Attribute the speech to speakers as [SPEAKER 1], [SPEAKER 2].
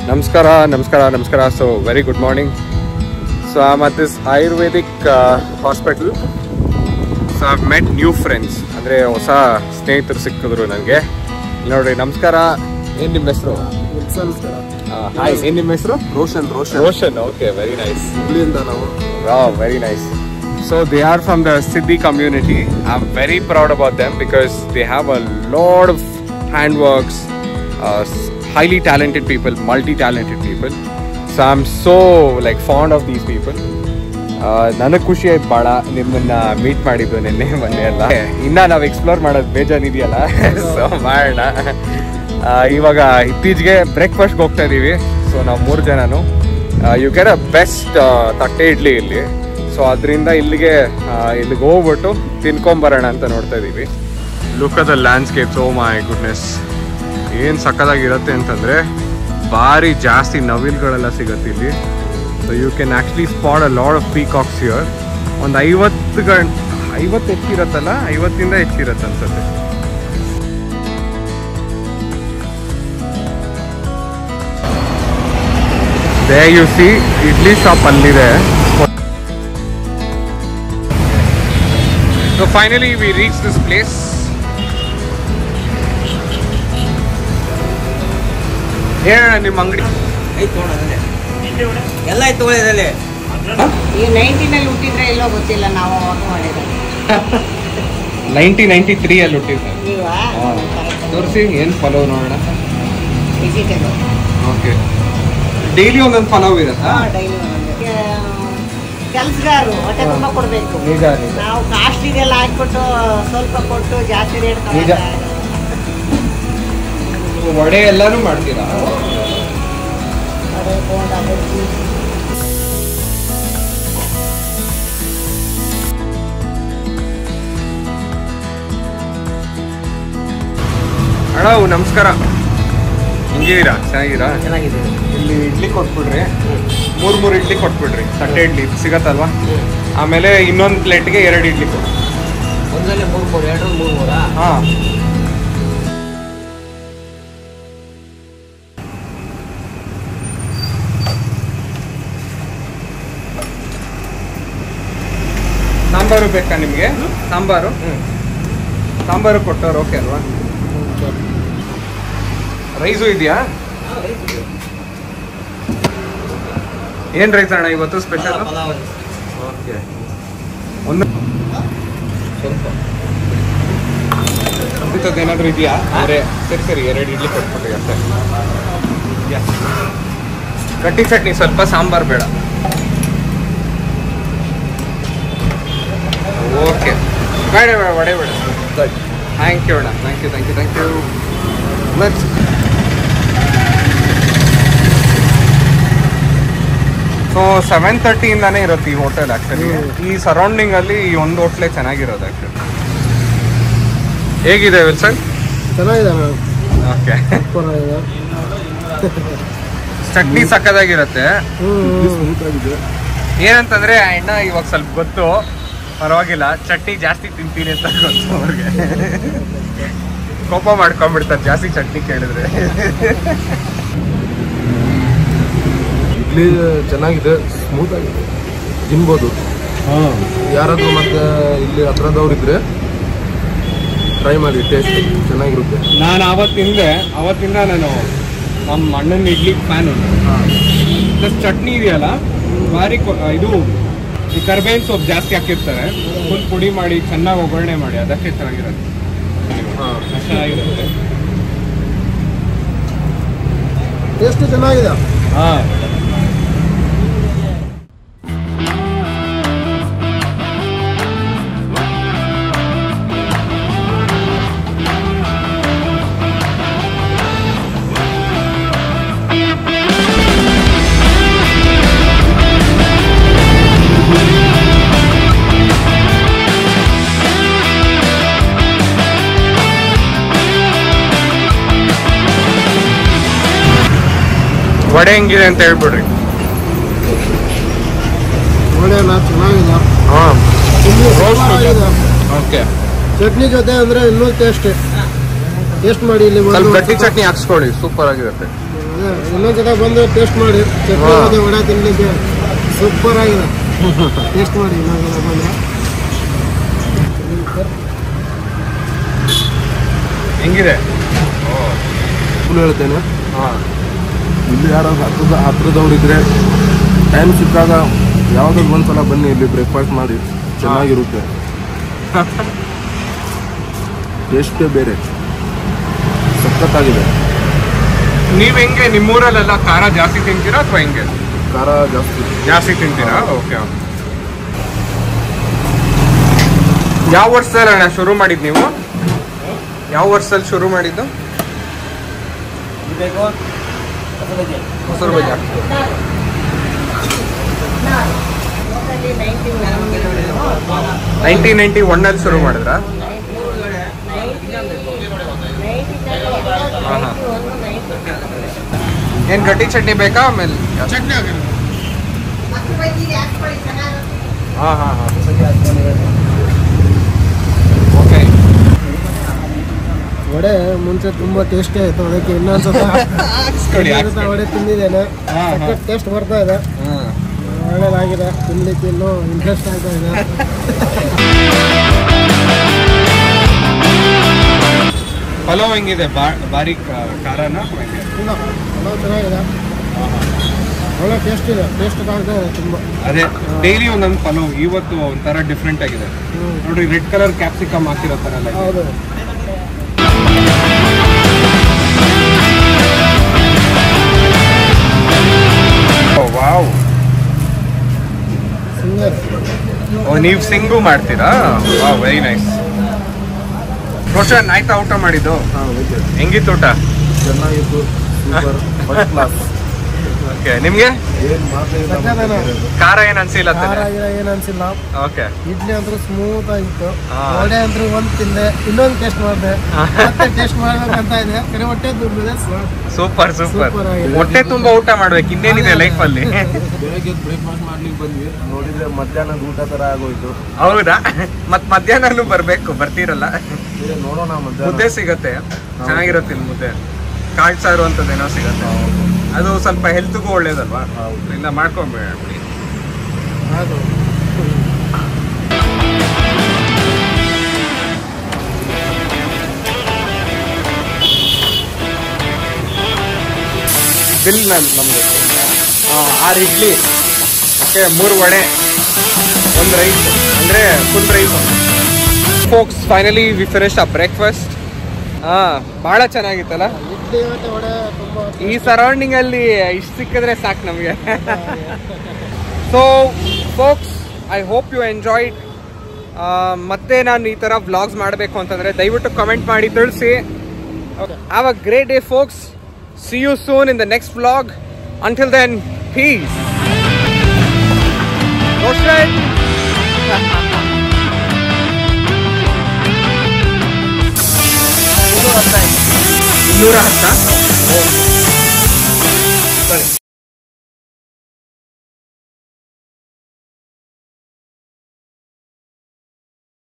[SPEAKER 1] Namaskara. So very good morning. So I'm at this Ayurvedic hospital. So I've met new friends. Andre hosa ಸ್ನೇಹಿತರು ಸಿಕ್ಕಿದ್ರು ನನಗೆ. ನೋಡಿ ನಮಸ್ಕಾರ. ಏನು ನಿಮ್ಮ ಹೆಸರು? ಹಾಯ್, ಏನು ನಿಮ್ಮ ಹೆಸರು? ರೋಷನ್. Okay, very nice.
[SPEAKER 2] ಹುಬ್ಳಿಯಿಂದ ನಾವು.
[SPEAKER 1] Wow, very nice. So they are from the Siddhi community. I'm very proud about them because they have a lot of handworks, highly talented people, multi-talented people. So I'm so fond of these people. ನನಗೆ ಖುಷಿ ಆಯ್ತು ಭಾಳ ನಿಮ್ಮನ್ನ meet ಮಾಡಿದ್ದು ನಿನ್ನೆ ಮೊನ್ನೆ ಎಲ್ಲ. ಇನ್ನು ನಾವು ಎಕ್ಸ್ಪ್ಲೋರ್ ಮಾಡೋದು ಬೇಜಾನಿದೆಯಲ್ಲ, ಸೊ ಮಾಡೋಣ. ಇವಾಗ ಇತ್ತೀಚೆಗೆ ಬ್ರೇಕ್ಫಾಸ್ಟ್ಗೆ ಹೋಗ್ತಾ ಇದ್ದೀವಿ. ಸೊ ನಾವು 3 ಜನನು. ಯು ಗೆಟ್ ಅ ಬೆಸ್ಟ್ ತಟ್ಟೆ ಇಡ್ಲಿ ಇಲ್ಲಿ. ಸೊ ಅದರಿಂದ ಇಲ್ಲಿಗೆ ಹೋಗ್ಬಿಟ್ಟು ತಿನ್ಕೊಂಬರೋಣ ಅಂತ ನೋಡ್ತಾ ಇದ್ದೀವಿ. Look at the landscapes. Oh my goodness, ಏನು ಸಕ್ಕದಾಗಿರುತ್ತೆ ಅಂತಂದರೆ ಭಾರಿ ಜಾಸ್ತಿ ನವಿಲುಗಳೆಲ್ಲ ಸಿಗುತ್ತೆ ಇಲ್ಲಿ. So you can actually spot a lot of peacocks here. ಒಂದು 50 ಹೆಚ್ಚಿರತ್ತಲ್ಲ, 50ಇಂದ ಹೆಚ್ಚಿರತ್ತೆ ಅನ್ಸುತ್ತೆ. There you see, idli shop alliде. So finally we reached this place. ಹೇಳೋಣ ನಿಮ್ಮ ಅಂಗಡಿ
[SPEAKER 3] ಎಲ್ಲ ಇತ್ತು ಇದರಲ್ಲಿ.
[SPEAKER 4] ಈ 90ನಲ್ಲಿ ಹುಟ್ಟಿದ್ರೆ ಎಲ್ಲೋ ಗೊತ್ತಿಲ್ಲ, ನಾವು ಅವಾಗ ಮಾಡಿದ್ರೆ
[SPEAKER 1] 1993 ಅಲ್ಲಿ ಹುಟ್ಟಿದ್ದೆ. ತೋರಿಸಿ ಏನು ಫಲವ್ ನೋಡೋಣ.
[SPEAKER 4] ವೆಜಿಟೇಬಲ್.
[SPEAKER 1] ಓಕೆ, ಡೈಲಿ ಒಂದೊಂದು ಫಲವ್ ಇರುತ್ತಾ?
[SPEAKER 4] ಡೈಲಿ ಕೆಲಸಗಾರರು ಹೊಟ್ಟೆ ತುಂಬ ಕೊಡಬೇಕು.
[SPEAKER 1] ನಿಜ.
[SPEAKER 4] ನಾವು ಕಾಸ್ಟ್ಲಿಗೆಲ್ಲ ಹಾಕ್ಬಿಟ್ಟು ಸ್ವಲ್ಪ ಕೊಟ್ಟು ಜಾಸ್ತಿ ರೇಟ್
[SPEAKER 1] ನಿಜ. ವಡೆ ಎಲ್ಲಾನು ಮಾಡ್ತೀರಾ? ಅಣ್ಣ ನಮಸ್ಕಾರ, ಹಿಂಗಿದ್ದೀರಾ? ಚೆನ್ನಾಗಿದ್ದೀರಾ?
[SPEAKER 3] ಚೆನ್ನಾಗಿದೆ.
[SPEAKER 1] ಇಲ್ಲಿ ಇಡ್ಲಿ ಕೊಟ್ಬಿಡ್ರಿ, 3 ಇಡ್ಲಿ ಕೊಟ್ಬಿಡ್ರಿ. ತಟ್ಟೆ ಇಡ್ಲಿ ಸಿಗತ್ತಲ್ವಾ? ಆಮೇಲೆ ಇನ್ನೊಂದು ಪ್ಲೇಟ್ಗೆ 2 ಇಡ್ಲಿ ಕೊಡಿ.
[SPEAKER 3] ಒಂದಲ್ಲೇ 3 2 3
[SPEAKER 1] ಹಾಂ. ಸಾಂಬಾರು ಬೇಕಾ ನಿಮಗೆ? ಸಾಂಬಾರು ಕೊಟ್ಟವ್ರು ಓಕೆ ಅಲ್ವಾ? ರೈಸು ಇದೆಯಾ? ಏನು ರೈಸ್ ಅಣ್ಣ ಇವತ್ತು ಸ್ಪೆಷಲ್? ಓಕೆ, ಒಂದು ಸ್ವಲ್ಪ ಏನಾದರೂ ಇದೆಯಾ? ಅಂದರೆ ಸರಿ 2 ಇಡ್ಲಿ ಕೊಟ್ಬಿಟ್ರಿ ಅಷ್ಟೇ. ಗಟ್ಟಿ ಚಟ್ನಿ ಸ್ವಲ್ಪ, ಸಾಂಬಾರು ಬೇಡ. ಓಕೆ, ಬೇಡ ವಡೆ ಬೇಡ. ಗುಡ್, ಥ್ಯಾಂಕ್ ಯು ಅಣ್ಣ. Thank you. ಲೆಟ್ಸ್. ಸೊ 7:30ಇಂದಾನೇ ಇರುತ್ತೆ ಈ ಹೋಟೆಲ್. ಆ್ಯಕ್ಚುಲಿ ಈ ಸರೌಂಡಿಂಗಲ್ಲಿ ಈ ಒಂದು ಹೋಟ್ಲೇ ಚೆನ್ನಾಗಿರೋದು ಆ್ಯಕ್ಚುಲಿ. ಹೇಗಿದೆ ವಿಲ್ಸನ್?
[SPEAKER 2] ಚೆನ್ನಾಗಿದೆ.
[SPEAKER 1] ಓಕೆ, ಚಟ್ನಿ ಸಕ್ಕದಾಗಿರುತ್ತೆ. ಏನಂತಂದರೆ ಅಣ್ಣ ಇವಾಗ ಸ್ವಲ್ಪ ಗೊತ್ತು, ಪರವಾಗಿಲ್ಲ, ಚಟ್ನಿ ಜಾಸ್ತಿ ತಿಂತೀನಿ ಅಂತ ಗೊತ್ತು ಅವ್ರಿಗೆ. ಕೋಪ ಮಾಡ್ಕೊಂಡ್ಬಿಡ್ತಾರೆ ಜಾಸ್ತಿ ಚಟ್ನಿ ಕೇಳಿದ್ರೆ.
[SPEAKER 2] ಇಡ್ಲಿ ಚೆನ್ನಾಗಿದೆ, ಸ್ಮೂತ್ ಆಗಿದೆ, ತಿನ್ಬೋದು. ಯಾರಾದ್ರೂ ಮತ್ತೆ ಇಲ್ಲಿ ಹತ್ರದವ್ರು ಇದ್ರೆ ಟ್ರೈ ಮಾಡಿ, ಟೇಸ್ಟ್ ಚೆನ್ನಾಗಿರುತ್ತೆ.
[SPEAKER 1] ನಾನು ಅವತ್ತಿಂದ ನಾನು ನಮ್ಮ ಅಣ್ಣನ ಇಡ್ಲಿ ಫ್ಯಾನು. ಪ್ಲಸ್ ಚಟ್ನಿ ಇದೆಯಲ್ಲ ಭಾರಿ ಇದು ಈ ಕರ್ಬೇವಿನ ಸೊಪ್ಪು ಜಾಸ್ತಿ ಹಾಕಿರ್ತಾರೆ, ಫುಲ್ ಪುಡಿ ಮಾಡಿ ಚೆನ್ನಾಗಿ ಒಗ್ಗರಣೆ ಮಾಡಿ, ಅದಕ್ಕೆ ಚೆನ್ನಾಗಿರುತ್ತೆ. ಚೆನ್ನಾಗಿರುತ್ತೆ,
[SPEAKER 2] ಟೇಸ್ಟ್ ಚೆನ್ನಾಗಿದೆ.
[SPEAKER 1] ಹಾಂ. ವಡೆ ಹೆಂಗಿದೆ ಅಂತ ಹೇಳ್ಬಿಡ್ರಿ.
[SPEAKER 2] ವಡೆ ಚೆನ್ನಾಗಿದೆ.
[SPEAKER 1] ಹಾಂ,
[SPEAKER 2] ಓಕೆ. ಚಟ್ನಿ ಜೊತೆ ಅಂದ್ರೆ ಇನ್ನೂ ಟೇಸ್ಟ್ ಮಾಡಿ. ಇಲ್ಲಿ
[SPEAKER 1] ಸ್ವಲ್ಪ ಗಟ್ಟಿ ಚಟ್ನಿ ಹಾಕ್ಸ್ಕೊಳ್ಳಿ, ಸೂಪರ್ ಆಗಿರುತ್ತೆ.
[SPEAKER 2] ಇನ್ನೊಂದ್ ಜೊತೆ ಬಂದು ಟೇಸ್ಟ್ ಮಾಡಿ ಚಟ್ನಿ ಜೊತೆ ವಡೆ ತಿನ್ಲಿಕ್ಕೆ ಸೂಪರ್ ಆಗಿದೆ. ಟೇಸ್ಟ್ ಮಾಡಿ ಇನ್ನೊಂದ್ ಜೊತೆ ಬಂದ್ರೆ.
[SPEAKER 1] ಹೆಂಗಿದೆ?
[SPEAKER 2] ಫುಲ್ ಹೇಳ್ತೇನೆ.
[SPEAKER 1] ಹಾಂ,
[SPEAKER 2] ಇಲ್ಲಿ ಯಾರು ಹತ್ರದವ್ರು ಇದ್ರೆ ಟೈಮ್ ಸಿಕ್ಕಾಗ ಯಾವ್ದಾದ್ರು ಒಂದ್ಸಲ ಬನ್ನಿ, ಇಲ್ಲಿ ಬ್ರೇಕ್ಫಾಸ್ಟ್ ಮಾಡಿ ಚೆನ್ನಾಗಿರುತ್ತೆ. ಟೇಸ್ಟೇ ಬೇರೆ, ಸಖತ್ತಾಗಿದೆ.
[SPEAKER 1] ನೀವು ಹೆಂಗೆ ನಿಮ್ಮೂರಲ್ಲೆಲ್ಲ ಖಾರ ಜಾಸ್ತಿ ತಿಂತೀರಾ ಅಥವಾ ಹೆಂಗೆ?
[SPEAKER 2] ಖಾರ ಜಾಸ್ತಿ
[SPEAKER 1] ತಿಂತೀರಾ? ಓಕೆ. ಯಾವ ವರ್ಷದಲ್ಲಿ ಅಣ್ಣ ಶುರು ಮಾಡಿದ್ದು ನೀವು? ಯಾವ ವರ್ಷದಲ್ಲಿ ಶುರು ಮಾಡಿದ್ದು? ಮೊಸರು ಬಜ್ಜಿ 1991 ಶುರು ಮಾಡಿದ್ರಾ? ಏನ್ ಗಟ್ಟಿ ಚಟ್ನಿ ಬೇಕಾ? ಆಮೇಲೆ
[SPEAKER 2] ಚಟ್ನಿ ಹಾಕಿಲ್ಲ.
[SPEAKER 1] ಓಕೆ.
[SPEAKER 2] ವಡೆ ಮುಂಚೆ ತುಂಬಾ ಟೇಸ್ಟಿ ಆಯ್ತು, ಅದಕ್ಕೆ ಇನ್ನೊಂದ್ಸಲ ವಡೆ ತಿಂದಿದ್ದೇನೆ. ಟೇಸ್ಟ್ ಬರ್ತಾ ಇದೆ, ಒಳ್ಳೆದಾಗಿದೆ. ತಿನ್ಲಿಕ್ಕೆ ಇನ್ನೂ ಇಂಟ್ರೆಸ್ಟ್ ಆಗ್ತಾ ಇದೆ.
[SPEAKER 1] ಪಲಾವ್ ಹೆಂಗಿದೆ? ಬಾರಿ ಖಾರನ?
[SPEAKER 2] ಇಲ್ಲ, ಪಲಾವ್ ಚೆನ್ನಾಗಿದೆ, ಒಳ್ಳೆ ಟೇಸ್ಟ್ ಇದೆ. ಟೇಸ್ಟ್ ಆಗ್ತಾ ಇದೆ ತುಂಬ.
[SPEAKER 1] ಅದೇ ಡೈಲಿ ಒಂದೊಂದು ಪಲಾವ್, ಇವತ್ತು ಒಂಥರ ಡಿಫ್ರೆಂಟ್ ಆಗಿದೆ ನೋಡ್ರಿ. ರೆಡ್ ಕಲರ್ ಕ್ಯಾಪ್ಸಿಕಮ್ ಹಾಕಿರೋ ಥರ ಎಲ್ಲ.
[SPEAKER 2] ಹೌದು.
[SPEAKER 1] ವಾವ್.
[SPEAKER 2] ಸಿಂಗರ್.
[SPEAKER 1] ಓ, ನೀವು ಸಿಂಗು ಮಾಡ್ತೀರಾ? Wow, very nice. ರೋಷನ್ ಆಯ್ತಾ ಊಟ ಮಾಡಿದ್ದು? ಹೆಂಗಿತ್ತು ಊಟ?
[SPEAKER 2] ಚೆನ್ನಾಗಿತ್ತು, ಸೂಪರ್, ಫಸ್ಟ್ ಕ್ಲಾಸ್.
[SPEAKER 1] ಓಕೆ. ನಿಮ್ಗೆ ಖಾರ ಏನ್ ಅನ್ಸಿಲ್ಲ?
[SPEAKER 2] ಏನ್ ಅನ್ಸಿಲ್ಲ.
[SPEAKER 1] ಓಕೆ.
[SPEAKER 2] ಇಡ್ಲಿ ಅಂದ್ರೆ ಸ್ಮೂತ್ ಆಗಿತ್ತು. ವಡೆ ಅಂದ್ರೆ ಒಂದ್ ತಿಂದೆ, ಇನ್ನೊಂದು ಟೇಸ್ಟ್ ಮಾಡಿದೆ, ಮತ್ತೆ ಟೇಸ್ಟ್ ಮಾಡ್ಬೇಕಂತ ಇದೆ. ಕಡೆ ಹೊಟ್ಟೆ ತುಂಬಿದೆ.
[SPEAKER 1] Super super. ಹೊಟ್ಟೆ ತುಂಬಾ ಊಟ ಮಾಡ್ಬೇಕು, ಇನ್ನೇನಿದೆ ಲೈಫ್ ಅಲ್ಲಿ.
[SPEAKER 2] ಬೆಳಗ್ಗೆ ಬ್ರೇಕ್ಫಾಸ್ಟ್ ಮಾಡ್ಲಿಕ್ಕೆ ಬಂದ್ವಿ, ನೋಡಿದ್ರೆ ಮಧ್ಯಾಹ್ನದ ಊಟ ತರ ಆಗೋಯ್ತು.
[SPEAKER 1] ಹೌದಾ? ಮತ್ ಮಧ್ಯಾಹ್ನಲ್ಲೂ ಬರ್ಬೇಕು, ಬರ್ತೀರಲ್ಲ?
[SPEAKER 2] ನೋಡೋಣ.
[SPEAKER 1] ಮುದ್ದೆ ಸಿಗತ್ತೆ, ಚೆನ್ನಾಗಿರುತ್ತೆ ಇಲ್ಲಿ ಮುದ್ದೆ. ಕಾಳು ಸಾರು ಅಂತದೇನೋ ಸಿಗತ್ತೆ, ಅದು ಸ್ವಲ್ಪ ಹೆಲ್ತ್ಗೂ ಒಳ್ಳೇದಲ್ವಾ? ಇಲ್ಲ ಮಾಡ್ಕೊಂಬಿಡಿ. ಬಿಲ್ ನಮ್ದು 6 ಇಡ್ಲಿ, ಓಕೆ, 3 ವಡೆ, 1 ರೈಸ್, ಅಂದರೆ full rice. Folks, finally we finish a breakfast. ಭಾಳ ಚೆನ್ನಾಗಿತ್ತಲ್ಲ ಈ ಸರೌಂಡಿಂಗ್ ಅಲ್ಲಿ. ಇಷ್ಟು ಸಿಕ್ಕಿದ್ರೆ ಸಾಕು ನಮಗೆ. So folks, I hope you enjoyed. ಮತ್ತೆ ನಾನು ಈ ಥರ ವ್ಲಾಗ್ಸ್ ಮಾಡಬೇಕು ಅಂತಂದರೆ ದಯವಿಟ್ಟು ಕಮೆಂಟ್ ಮಾಡಿ ತಿಳಿಸಿ. Have a great day forks. See you soon in the next vlog. Until then, peace. Roshan. 210.